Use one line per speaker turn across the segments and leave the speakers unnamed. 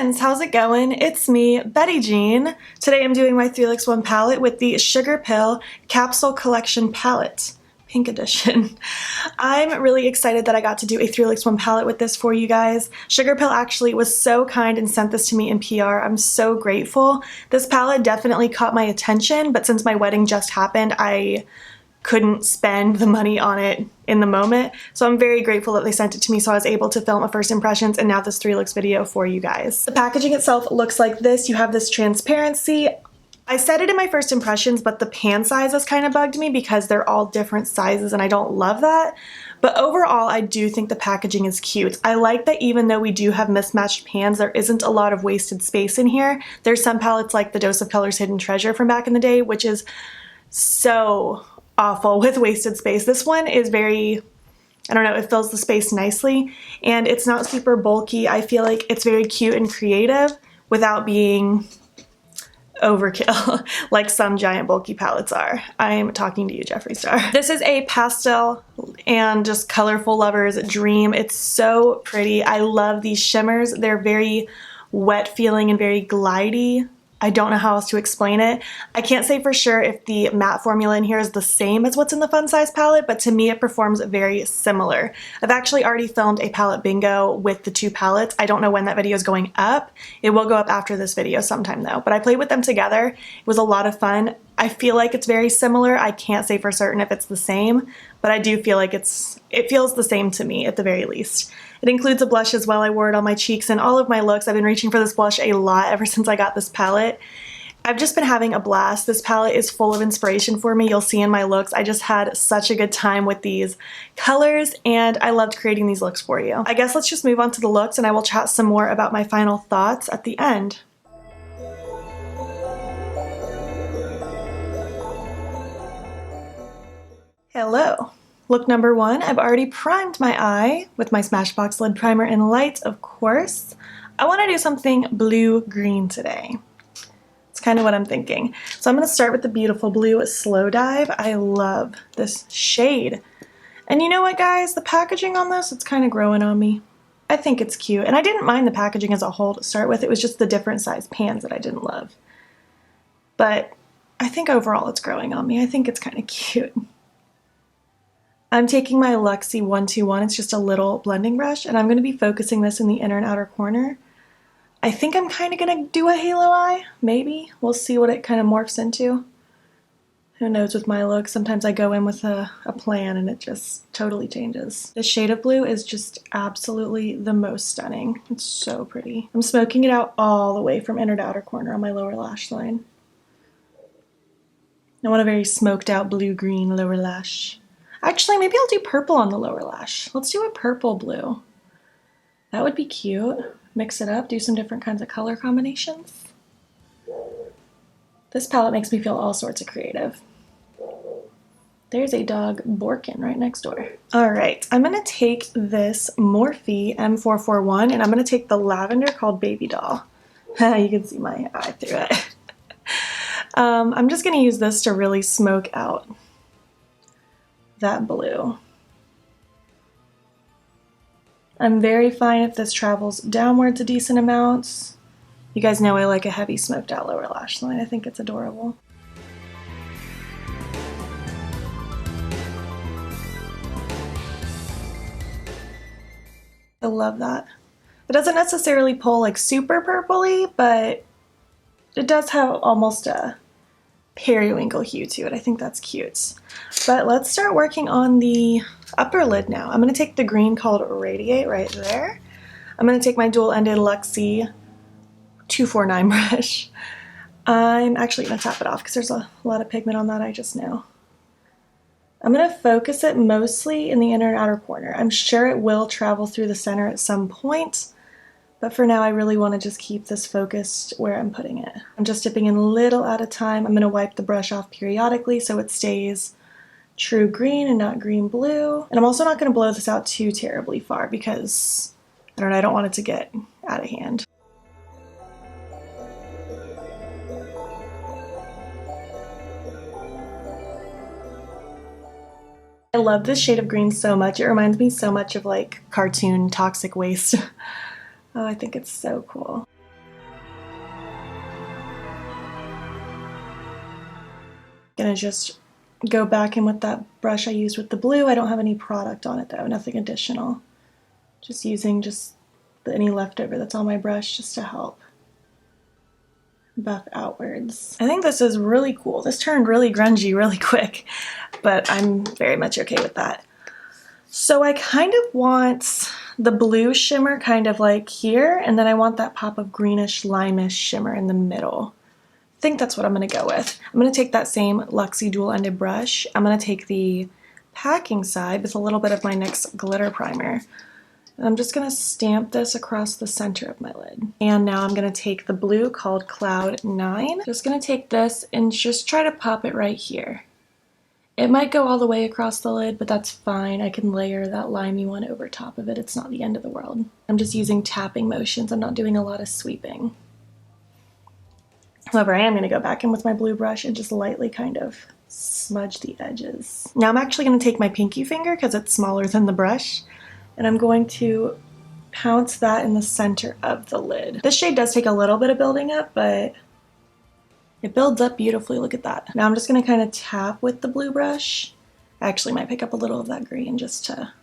friends, how's it going? It's me, Betty Jean. Today I'm doing my 3-Looks-1 palette with the Sugarpill Capsule Collection palette, pink edition. I'm really excited that I got to do a 3-Looks-1 palette with this for you guys. Sugarpill actually was so kind and sent this to me in PR. I'm so grateful. This palette definitely caught my attention, but since my wedding just happened, I couldn't spend the money on it in the moment. So I'm very grateful that they sent it to me so I was able to film a first impressions and now this 3-looks video for you guys. The packaging itself looks like this. You have this transparency. I said it in my first impressions, but the pan sizes kind of bugged me because they're all different sizes and I don't love that. But overall, I do think the packaging is cute. I like that even though we do have mismatched pans, there isn't a lot of wasted space in here. There's some palettes like the Dose of Colors Hidden Treasure from back in the day, which is so awful with wasted space. This one is very, I don't know, it fills the space nicely and it's not super bulky. I feel like it's very cute and creative without being overkill like some giant bulky palettes are. I'm talking to you, Jeffree Star. This is a pastel and just colorful lover's dream. It's so pretty. I love these shimmers. They're very wet feeling and very glidey. I don't know how else to explain it. I can't say for sure if the matte formula in here is the same as what's in the Fun Size palette, but to me it performs very similar. I've actually already filmed a palette bingo with the two palettes. I don't know when that video is going up. It will go up after this video sometime though, but I played with them together. It was a lot of fun. I feel like it's very similar. I can't say for certain if it's the same, but I do feel like it feels the same to me at the very least. It includes a blush as well. I wore it on my cheeks and all of my looks. I've been reaching for this blush a lot ever since I got this palette. I've just been having a blast. This palette is full of inspiration for me. You'll see in my looks. I just had such a good time with these colors and I loved creating these looks for you. I guess let's just move on to the looks and I will chat some more about my final thoughts at the end. Hello. Look number one, I've already primed my eye with my Smashbox lid primer in light, of course. I want to do something blue-green today. It's kind of what I'm thinking. So I'm going to start with the beautiful blue Slow Dive. I love this shade. And you know what, guys? The packaging on this, it's kind of growing on me. I think it's cute. And I didn't mind the packaging as a whole to start with. It was just the different size pans that I didn't love. But I think overall it's growing on me. I think it's kind of cute. I'm taking my Luxie 121, it's just a little blending brush, and I'm going to be focusing this in the inner and outer corner. I think I'm kind of going to do a halo eye, maybe. We'll see what it kind of morphs into. Who knows with my look, sometimes I go in with a plan and it just totally changes. This shade of blue is just absolutely the most stunning. It's so pretty. I'm smoking it out all the way from inner to outer corner on my lower lash line. I want a very smoked out blue-green lower lash. Actually, maybe I'll do purple on the lower lash. Let's do a purple blue. That would be cute. Mix it up, do some different kinds of color combinations. This palette makes me feel all sorts of creative. There's a dog Borkin right next door. All right, I'm gonna take this Morphe M441 and I'm gonna take the lavender called Baby Doll. You can see my eye through it. I'm just gonna use this to really smoke out that blue. I'm very fine if this travels downwards a decent amount. You guys know I like a heavy smoked out lower lash line. I think it's adorable. I love that. It doesn't necessarily pull like super purpley, but it does have almost a periwinkle hue to it. I think that's cute. But let's start working on the upper lid now. I'm going to take the green called Radiate right there. I'm going to take my dual-ended Luxie 249 brush. I'm actually going to tap it off because there's a lot of pigment on that, I just know. I'm going to focus it mostly in the inner and outer corner. I'm sure it will travel through the center at some point, but for now I really want to just keep this focused where I'm putting it. I'm just dipping in a little at a time. I'm going to wipe the brush off periodically so it stays true green and not green blue. And I'm also not going to blow this out too terribly far because, I don't know, I don't want it to get out of hand. I love this shade of green so much. It reminds me so much of like cartoon Toxic Waste. Oh, I think it's so cool. gonna just go back in with that brush I used with the blue. I don't have any product on it though, nothing additional. Just using any leftover that's on my brush just to help buff outwards. I think this is really cool. This turned really grungy really quick, but I'm very much okay with that. So I kind of want the blue shimmer kind of like here, and then I want that pop of greenish limeish shimmer in the middle. I think that's what I'm gonna go with. I'm gonna take that same Luxie dual-ended brush. I'm gonna take the packing side with a little bit of my NYX glitter primer. And I'm just gonna stamp this across the center of my lid. And now I'm gonna take the blue called Cloud 9. Just gonna take this and just try to pop it right here. It might go all the way across the lid, but that's fine. I can layer that limey one over top of it. It's not the end of the world. I'm just using tapping motions. I'm not doing a lot of sweeping. However, I am going to go back in with my blue brush and just lightly kind of smudge the edges. Now I'm actually going to take my pinky finger because it's smaller than the brush, and I'm going to pounce that in the center of the lid. This shade does take a little bit of building up, but it builds up beautifully. Look at that. Now I'm just going to kind of tap with the blue brush. I actually might pick up a little of that green just to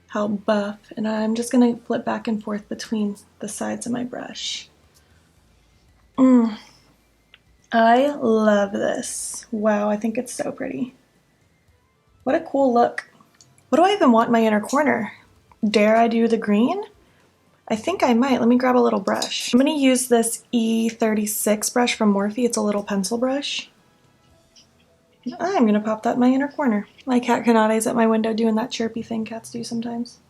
help buff, and I'm just going to flip back and forth between the sides of my brush. I love this. Wow, I think it's so pretty. What a cool look. What do I even want in my inner corner? Dare I do the green? I think I might. Let me grab a little brush. I'm going to use this E36 brush from Morphe. It's a little pencil brush. I'm going to pop that in my inner corner. My cat Kanade at my window doing that chirpy thing cats do sometimes.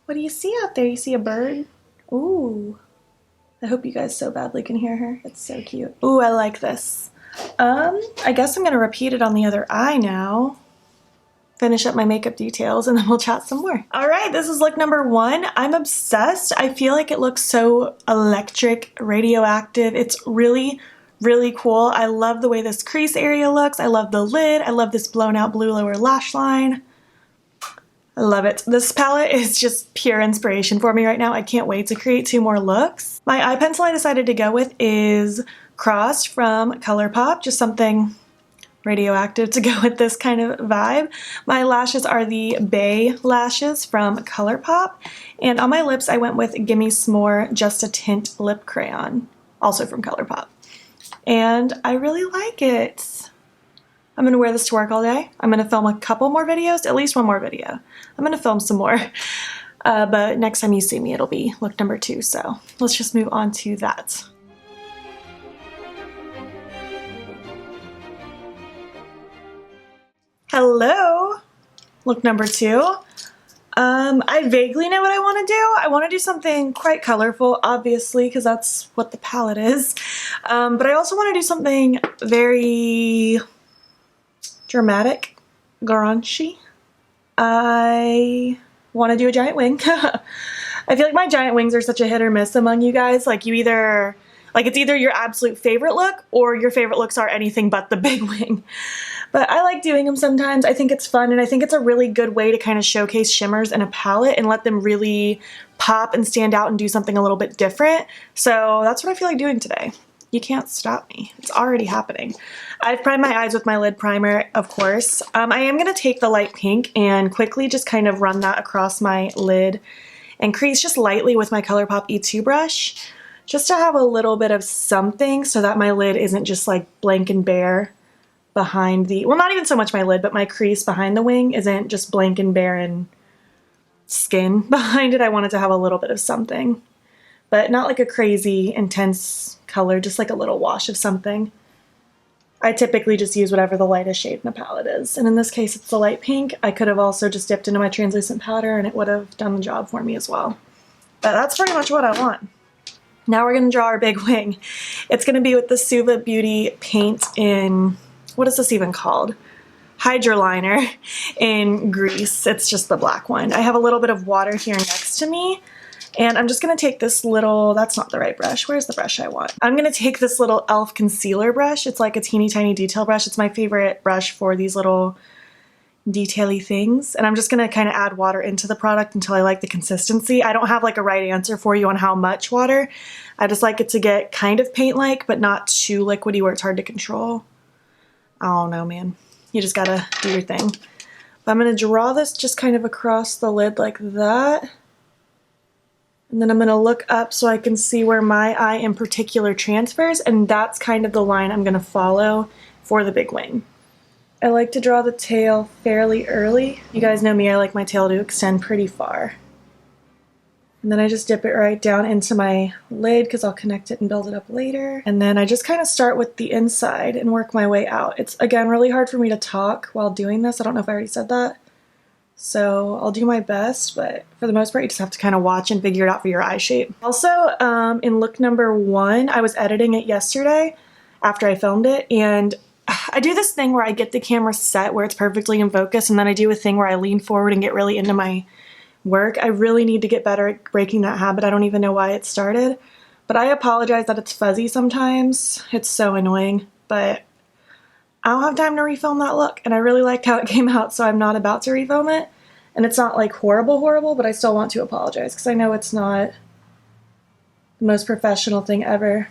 What do you see out there? You see a bird? Ooh. I hope you guys so badly can hear her. It's so cute. Ooh, I like this. I guess I'm going to repeat it on the other eye now. Finish up my makeup details, and then we'll chat some more. All right, this is look number 1. I'm obsessed. I feel like it looks so electric, radioactive. It's really, really cool. I love the way this crease area looks. I love the lid. I love this blown out blue lower lash line. I love it. This palette is just pure inspiration for me right now. I can't wait to create 2 more looks. My eye pencil I decided to go with is Crossed from Colourpop, just something radioactive to go with this kind of vibe. My lashes are the Bay lashes from Colourpop, and on my lips I went with Gimme S'more Just a Tint lip crayon, also from Colourpop, and I really like it. I'm gonna wear this to work all day. I'm gonna film a couple more videos, at least one more video. I'm gonna film some more, but next time you see me it'll be look number 2, so let's just move on to that. Hello! Look number 2. I vaguely know what I want to do. I want to do something quite colorful, obviously, because that's what the palette is. But I also want to do something very dramatic, grungy. I want to do a giant wing. I feel like my giant wings are such a hit or miss among you guys. Like it's either your absolute favorite look or your favorite looks are anything but the big wing. But I like doing them sometimes. I think it's fun, and I think it's a really good way to kind of showcase shimmers in a palette and let them really pop and stand out and do something a little bit different. So that's what I feel like doing today. You can't stop me. It's already happening. I've primed my eyes with my lid primer, of course. I am going to take the light pink and quickly just kind of run that across my lid and crease just lightly with my Colourpop E2 brush, just to have a little bit of something so that my lid isn't just like blank and bare behind the, well, not even so much my lid, but my crease behind the wing isn't just blank and barren skin behind it. I wanted to have a little bit of something, but not like a crazy intense color, just like a little wash of something. I typically just use whatever the lightest shade in the palette is, and in this case it's the light pink. I could have also just dipped into my translucent powder and it would have done the job for me as well. But that's pretty much what I want. Now we're going to draw our big wing. It's going to be with the Suva Beauty paint in, what is this even called? Hydroliner in Grease. It's just the black one. I have a little bit of water here next to me, and I'm just going to take this little, that's not the right brush. Where's the brush I want? I'm going to take this little e.l.f. concealer brush. It's like a teeny tiny detail brush. It's my favorite brush for these little detail-y things, and I'm just going to kind of add water into the product until I like the consistency. I don't have like a right answer for you on how much water. I just like it to get kind of paint-like, but not too liquidy where it's hard to control. I don't know, man. You just gotta do your thing. But I'm gonna draw this just kind of across the lid like that. And then I'm gonna look up so I can see where my eye in particular transfers, and that's kind of the line I'm gonna follow for the big wing. I like to draw the tail fairly early. You guys know me, I like my tail to extend pretty far. And then I just dip it right down into my lid because I'll connect it and build it up later. And then I just kind of start with the inside and work my way out. It's, again, really hard for me to talk while doing this. I don't know if I already said that. So I'll do my best, but for the most part, you just have to kind of watch and figure it out for your eye shape. Also, in look number 1, I was editing it yesterday after I filmed it, and I do this thing where I get the camera set where it's perfectly in focus, and then I do a thing where I lean forward and get really into my work. I really need to get better at breaking that habit. I don't even know why it started, but I apologize that it's fuzzy sometimes. It's so annoying, but I don't have time to refilm that look, and I really liked how it came out, so I'm not about to refilm it. And it's not like horrible, but I still want to apologize because I know it's not the most professional thing ever.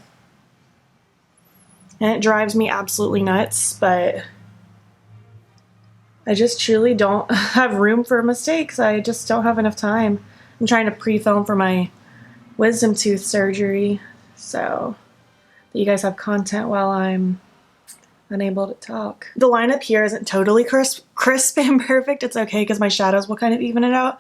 And it drives me absolutely nuts, but I just truly don't have room for mistakes. I just don't have enough time. I'm trying to pre-film for my wisdom tooth surgery so that you guys have content while I'm unable to talk. The line up here isn't totally crisp and perfect. It's okay because my shadows will kind of even it out.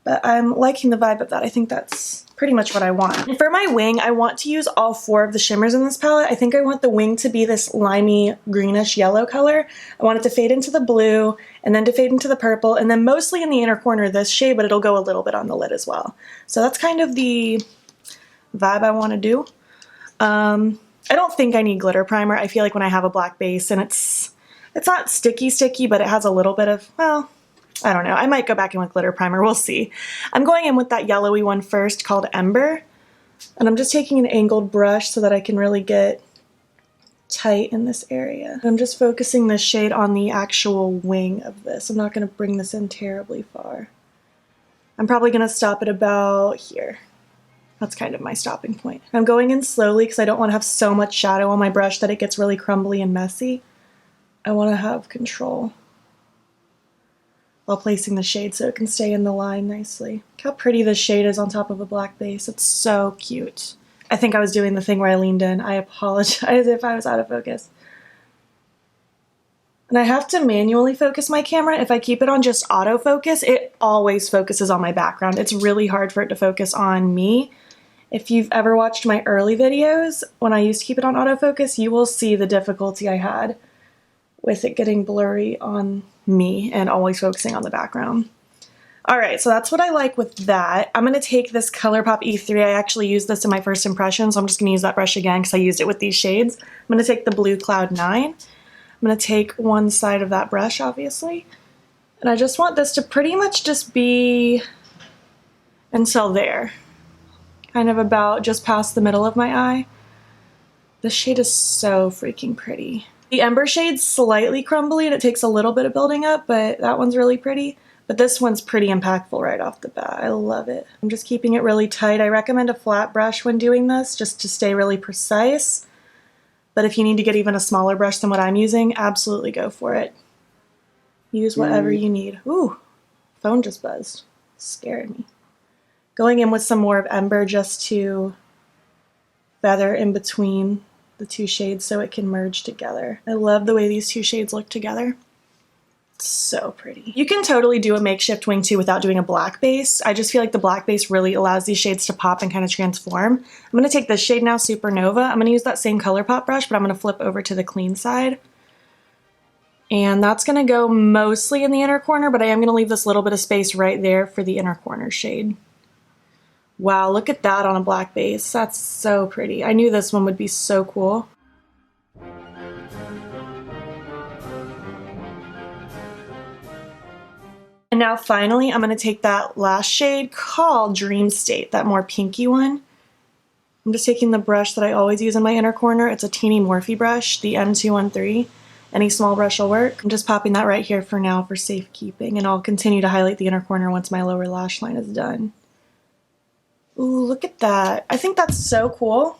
But I'm liking the vibe of that. I think that's pretty much what I want. And for my wing, I want to use all 4 of the shimmers in this palette. I think I want the wing to be this limey greenish yellow color. I want it to fade into the blue and then to fade into the purple and then mostly in the inner corner this shade, but it'll go a little bit on the lid as well. So that's kind of the vibe I want to do. I don't think I need glitter primer. I feel like when I have a black base and it's not sticky, but it has a little bit of, well, I don't know. I might go back in with glitter primer. We'll see. I'm going in with that yellowy one first called Ember. And I'm just taking an angled brush so that I can really get tight in this area. I'm just focusing this shade on the actual wing of this. I'm not going to bring this in terribly far. I'm probably going to stop at about here. That's kind of my stopping point. I'm going in slowly because I don't want to have so much shadow on my brush that it gets really crumbly and messy. I want to have control while placing the shade so it can stay in the line nicely. Look how pretty this shade is on top of a black base. It's so cute. I think I was doing the thing where I leaned in. I apologize if I was out of focus. And I have to manually focus my camera. If I keep it on just autofocus, it always focuses on my background. It's really hard for it to focus on me. If you've ever watched my early videos, when I used to keep it on autofocus, you will see the difficulty I had with it getting blurry on me and always focusing on the background. All right, so that's what I like with that. I'm gonna take this Colourpop E3. I actually used this in my first impression, so I'm just gonna use that brush again because I used it with these shades. I'm gonna take the Blue Cloud 9. I'm gonna take one side of that brush, obviously, and I just want this to pretty much just be until there. Kind of about just past the middle of my eye. This shade is so freaking pretty. The Ember shade's slightly crumbly and it takes a little bit of building up, but that one's really pretty. But this one's pretty impactful right off the bat. I love it. I'm just keeping it really tight. I recommend a flat brush when doing this just to stay really precise. But if you need to get even a smaller brush than what I'm using, absolutely go for it. Use whatever you need. Ooh, phone just buzzed. Scared me. Going in with some more of Ember just to feather in between the 2 shades so it can merge together. I love the way these 2 shades look together. It's so pretty. You can totally do a makeshift wing too without doing a black base. I just feel like the black base really allows these shades to pop and kind of transform. I'm going to take this shade now, Supernova. I'm going to use that same Colourpop brush, but I'm going to flip over to the clean side. And that's going to go mostly in the inner corner, but I am going to leave this little bit of space right there for the inner corner shade. Wow, look at that on a black base. That's so pretty. I knew this one would be so cool. And now finally, I'm going to take that last shade called Dream State, that more pinky one. I'm just taking the brush that I always use in my inner corner. It's a teeny Morphe brush, the M213. Any small brush will work. I'm just popping that right here for now for safekeeping, and I'll continue to highlight the inner corner once my lower lash line is done. Ooh, look at that. I think that's so cool.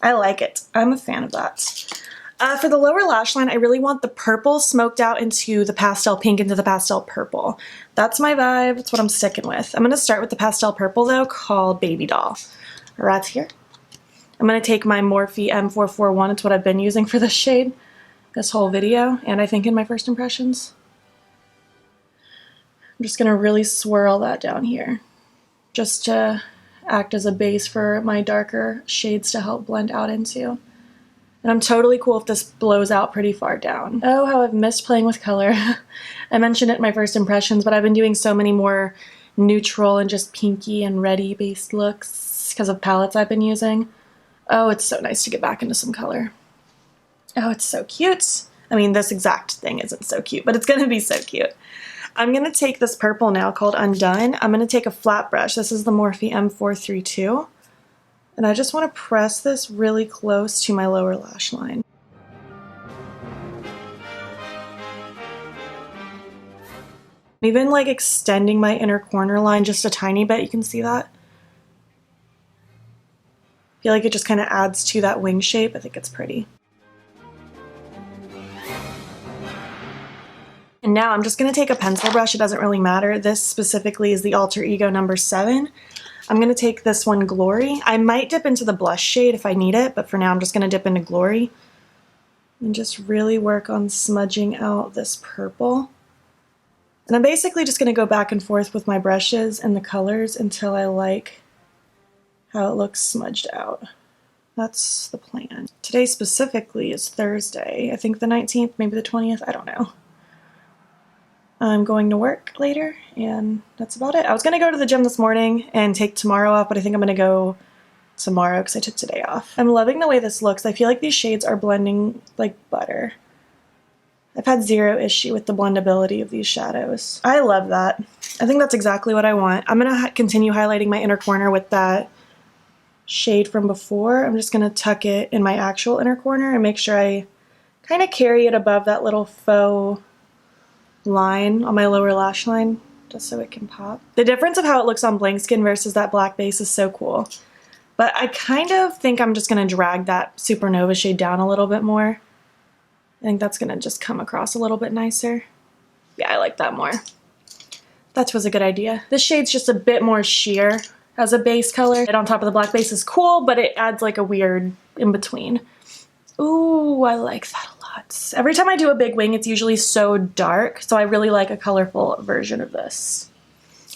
I like it. I'm a fan of that. For the lower lash line, I really want the purple smoked out into the pastel pink into the pastel purple. That's my vibe. That's what I'm sticking with. I'm going to start with the pastel purple though, called Baby Doll. Right here. I'm going to take my Morphe M441. It's what I've been using for this shade this whole video, and I think in my first impressions. I'm just going to really swirl that down here, just to act as a base for my darker shades to help blend out into. And I'm totally cool if this blows out pretty far down. Oh, how I've missed playing with color. I mentioned it in my first impressions, but I've been doing so many more neutral and just pinky and reddy based looks because of palettes I've been using. Oh, it's so nice to get back into some color. Oh, it's so cute. I mean, this exact thing isn't so cute, but it's gonna be so cute. I'm gonna take this purple now called Undone. I'm gonna take a flat brush. This is the Morphe M432. And I just want to press this really close to my lower lash line. Even like extending my inner corner line just a tiny bit, you can see that. I feel like it just kind of adds to that wing shape. I think it's pretty. And now I'm just going to take a pencil brush. It doesn't really matter. This specifically is the Alter Ego number 7. I'm going to take this one, Glory. I might dip into the blush shade if I need it, but for now I'm just going to dip into Glory and just really work on smudging out this purple. And I'm basically just going to go back and forth with my brushes and the colors until I like how it looks smudged out. That's the plan. Today specifically is Thursday. I think the 19th, maybe the 20th, I don't know. I'm going to work later, and that's about it. I was going to go to the gym this morning and take tomorrow off, but I think I'm going to go tomorrow because I took today off. I'm loving the way this looks. I feel like these shades are blending like butter. I've had zero issue with the blendability of these shadows. I love that. I think that's exactly what I want. I'm going to continue highlighting my inner corner with that shade from before. I'm just going to tuck it in my actual inner corner and make sure I kind of carry it above that little faux line on my lower lash line just so it can pop. The difference of how it looks on blank skin versus that black base is so cool. But I kind of think I'm just going to drag that Supernova shade down a little bit more. I think that's going to just come across a little bit nicer. Yeah, I like that more. That was a good idea. This shade's just a bit more sheer as a base color. And on top of the black base is cool, but it adds like a weird in between. Ooh, I like that a lot. Every time I do a big wing, it's usually so dark, so I really like a colorful version of this.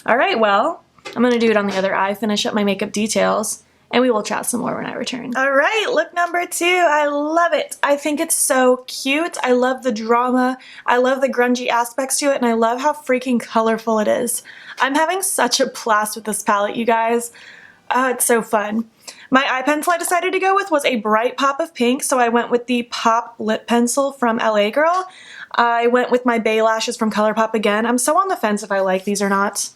All right, well, I'm gonna do it on the other eye, finish up my makeup details, and we will chat some more when I return. All right, look number 2. I love it. I think it's so cute. I love the drama. I love the grungy aspects to it, and I love how freaking colorful it is. I'm having such a blast with this palette, you guys. It's so fun. My eye pencil I decided to go with was a bright pop of pink, so I went with the Pop Lip Pencil from LA Girl. I went with my Bay Lashes from Colourpop again. I'm so on the fence if I like these or not.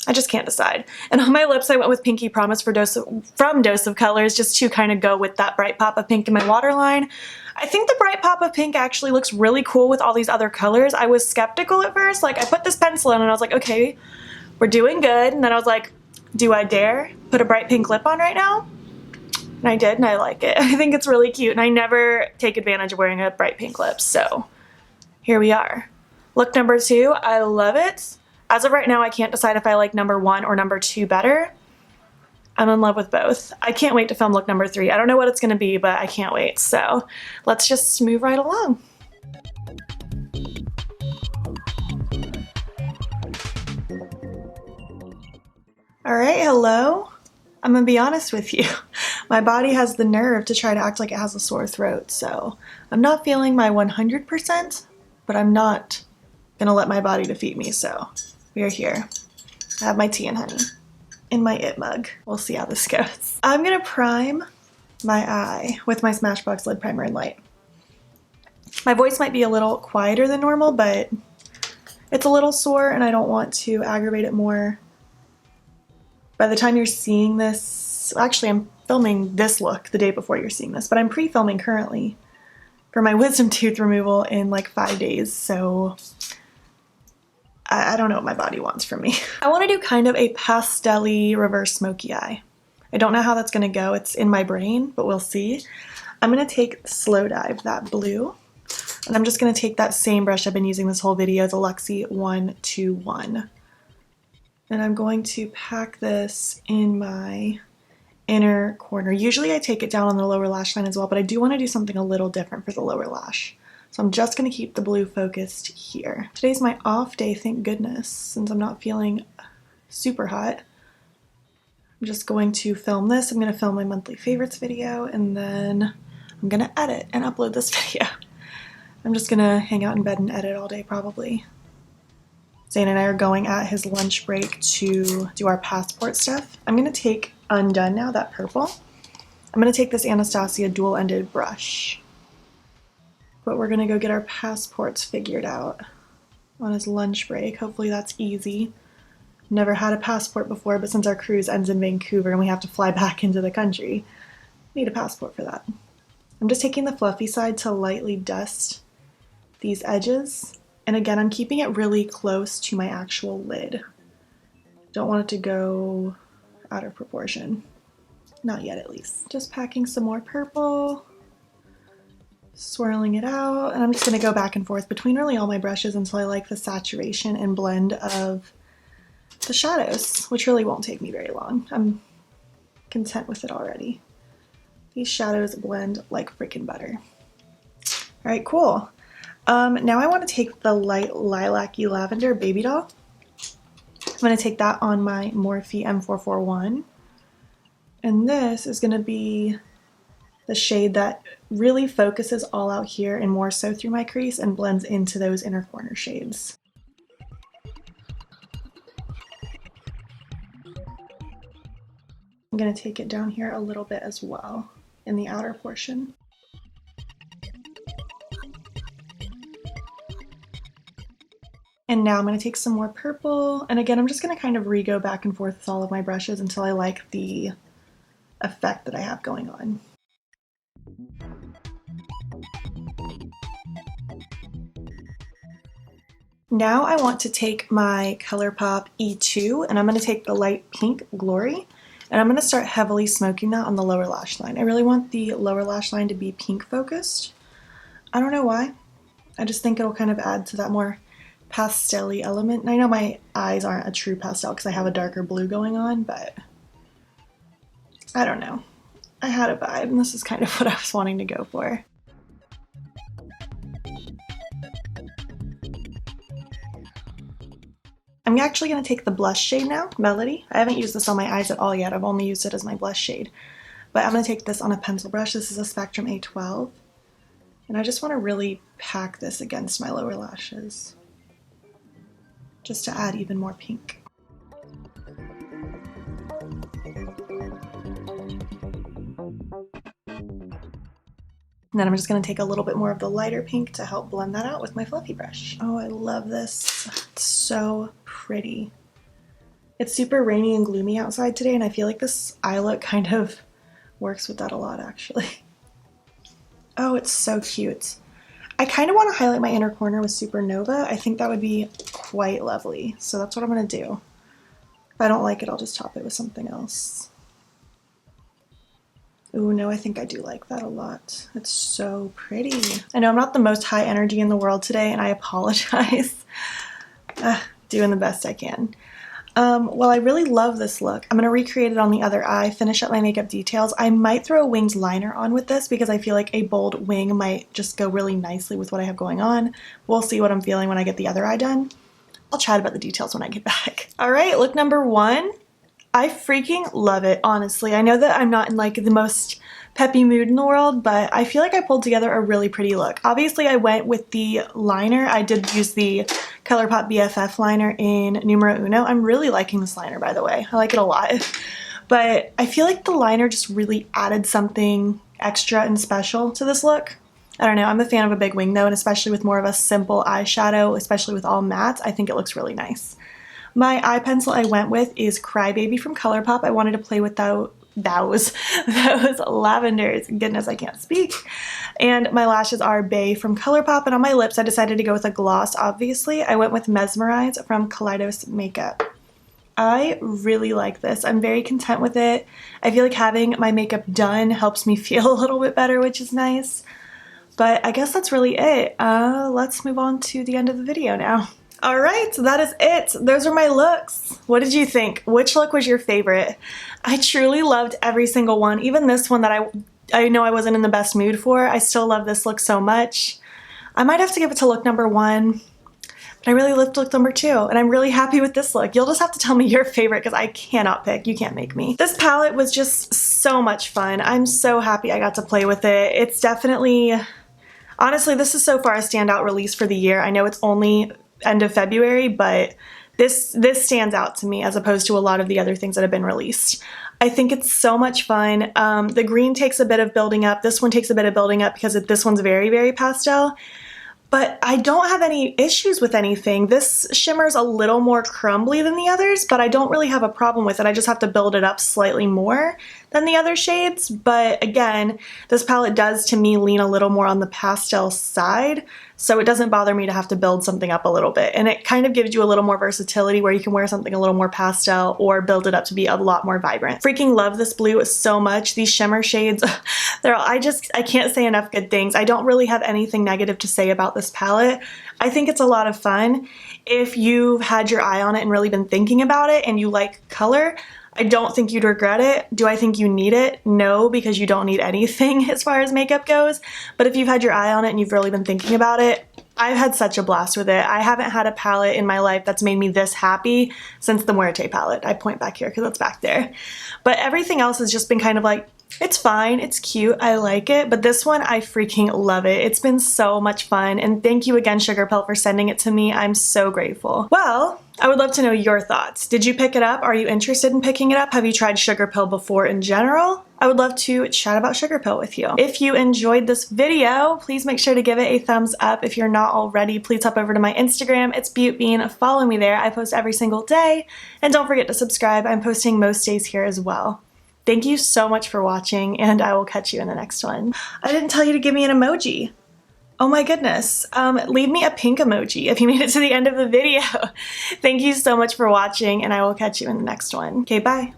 I just can't decide. And on my lips, I went with Pinky Promise from Dose of Colors, just to kind of go with that bright pop of pink in my waterline. I think the bright pop of pink actually looks really cool with all these other colors. I was skeptical at first. Like, I put this pencil in and I was like, okay, we're doing good. And then I was like, do I dare put a bright pink lip on right now? And I did, and I like it. I think it's really cute, and I never take advantage of wearing a bright pink lip, so here we are. Look number 2, I love it. As of right now, I can't decide if I like number 1 or number 2 better. I'm in love with both. I can't wait to film look number 3. I don't know what it's gonna be, but I can't wait. So let's just move right along. All right, hello. I'm gonna be honest with you. My body has the nerve to try to act like it has a sore throat, so I'm not feeling my 100%, but I'm not gonna let my body defeat me, so we are here. I have my tea and honey in my It mug. We'll see how this goes. I'm gonna prime my eye with my Smashbox Lid Primer in Light. My voice might be a little quieter than normal, but it's a little sore and I don't want to aggravate it more. By the time you're seeing this, actually I'm filming this look the day before you're seeing this, but I'm pre-filming currently for my wisdom tooth removal in like 5 days, so I don't know what my body wants from me. I want to do kind of a pastel-y reverse smoky eye. I don't know how that's going to go. It's in my brain, but we'll see. I'm going to take Slow Dive, that blue, and I'm just going to take that same brush I've been using this whole video, the Luxie 121. And I'm going to pack this in my inner corner. Usually I take it down on the lower lash line as well, but I do want to do something a little different for the lower lash. So I'm just going to keep the blue focused here. Today's my off day, thank goodness, since I'm not feeling super hot. I'm just going to film this. I'm going to film my monthly favorites video, and then I'm going to edit and upload this video. I'm just going to hang out in bed and edit all day probably. Zane and I are going at his lunch break to do our passport stuff. I'm going to take Undone now, that purple. I'm going to take this Anastasia dual-ended brush. But we're going to go get our passports figured out on his lunch break. Hopefully that's easy. Never had a passport before, but since our cruise ends in Vancouver and we have to fly back into the country, need a passport for that. I'm just taking the fluffy side to lightly dust these edges. And again, I'm keeping it really close to my actual lid. Don't want it to go out of proportion. Not yet, at least. Just packing some more purple, swirling it out, and I'm just going to go back and forth between really all my brushes until I like the saturation and blend of the shadows, which really won't take me very long. I'm content with it already. These shadows blend like freaking butter. All right, cool. Now I want to take the light lilac-y lavender baby doll. I'm going to take that on my Morphe M441. And this is going to be the shade that really focuses all out here and more so through my crease and blends into those inner corner shades. I'm going to take it down here a little bit as well in the outer portion. And now I'm going to take some more purple, and again I'm just going to kind of re-go back and forth with all of my brushes until I like the effect that I have going on. Now I want to take my Colourpop E2 and I'm going to take the light pink Glory and I'm going to start heavily smoking that on the lower lash line. I really want the lower lash line to be pink focused. I don't know why. I just think it'll kind of add to that more pastel-y element. And I know my eyes aren't a true pastel because I have a darker blue going on, but I don't know. I had a vibe and this is kind of what I was wanting to go for. I'm actually going to take the blush shade now, Melody. I haven't used this on my eyes at all yet. I've only used it as my blush shade. But I'm going to take this on a pencil brush. This is a Spectrum A12. And I just want to really pack this against my lower lashes, just to add even more pink. And then I'm just going to take a little bit more of the lighter pink to help blend that out with my fluffy brush. Oh, I love this. It's so pretty. It's super rainy and gloomy outside today, and I feel like this eye look kind of works with that a lot, actually. Oh, it's so cute. I kind of want to highlight my inner corner with Supernova. I think that would be quite lovely. So that's what I'm going to do. If I don't like it, I'll just top it with something else. Ooh, no, I think I do like that a lot. It's so pretty. I know I'm not the most high energy in the world today, and I apologize. Doing the best I can. Well, I really love this look. I'm going to recreate it on the other eye, finish up my makeup details. I might throw a winged liner on with this because I feel like a bold wing might just go really nicely with what I have going on. We'll see what I'm feeling when I get the other eye done. I'll chat about the details when I get back. All right, look number one. I freaking love it, honestly. I know that I'm not in like the most peppy mood in the world, but I feel like I pulled together a really pretty look. Obviously, I went with the liner. I did use the Colourpop BFF liner in Numero Uno. I'm really liking this liner, by the way. I like it a lot. But I feel like the liner just really added something extra and special to this look. I don't know. I'm a fan of a big wing, though, and especially with more of a simple eyeshadow, especially with all mattes, I think it looks really nice. My eye pencil I went with is Crybaby from Colourpop. I wanted to play with those lavenders. Goodness, I can't speak. And my lashes are Bay from Colourpop. And on my lips, I decided to go with a gloss, obviously. I went with Mesmerize from Kaleidos Makeup. I really like this. I'm very content with it. I feel like having my makeup done helps me feel a little bit better, which is nice. But I guess that's really it. Let's move on to the end of the video now. All right, so that is it. Those are my looks. What did you think? Which look was your favorite? I truly loved every single one. Even this one that I know I wasn't in the best mood for. I still love this look so much. I might have to give it to look number 1. But I really loved look number 2, and I'm really happy with this look. You'll just have to tell me your favorite because I cannot pick. You can't make me. This palette was just so much fun. I'm so happy I got to play with it. It's definitely, honestly, this is so far a standout release for the year. I know it's only end of February, but this stands out to me as opposed to a lot of the other things that have been released. I think it's so much fun. The green takes a bit of building up. This one takes a bit of building up because this one's very, very pastel. But I don't have any issues with anything. This shimmer's a little more crumbly than the others, but I don't really have a problem with it. I just have to build it up slightly more than the other shades. But again, this palette does to me lean a little more on the pastel side, so it doesn't bother me to have to build something up a little bit. And it kind of gives you a little more versatility where you can wear something a little more pastel or build it up to be a lot more vibrant. Freaking love this blue so much. These shimmer shades, I can't say enough good things. I don't really have anything negative to say about this palette. I think it's a lot of fun. If you've had your eye on it and really been thinking about it and you like color, I don't think you'd regret it. Do I think you need it? No, because you don't need anything as far as makeup goes. But if you've had your eye on it and you've really been thinking about it, I've had such a blast with it. I haven't had a palette in my life that's made me this happy since the Muerte palette. I point back here because it's back there. But everything else has just been kind of like, it's fine, it's cute, I like it, but this one, I freaking love it. It's been so much fun, and thank you again, Sugarpill, for sending it to me. I'm so grateful. Well, I would love to know your thoughts. Did you pick it up? Are you interested in picking it up? Have you tried Sugarpill before in general? I would love to chat about Sugarpill with you. If you enjoyed this video, please make sure to give it a thumbs up. If you're not already, please hop over to my Instagram. It's BeautBean. Follow me there. I post every single day. And don't forget to subscribe. I'm posting most days here as well. Thank you so much for watching, and I will catch you in the next one. I didn't tell you to give me an emoji. Oh my goodness. Leave me a pink emoji if you made it to the end of the video. Thank you so much for watching, and I will catch you in the next one. Okay, bye.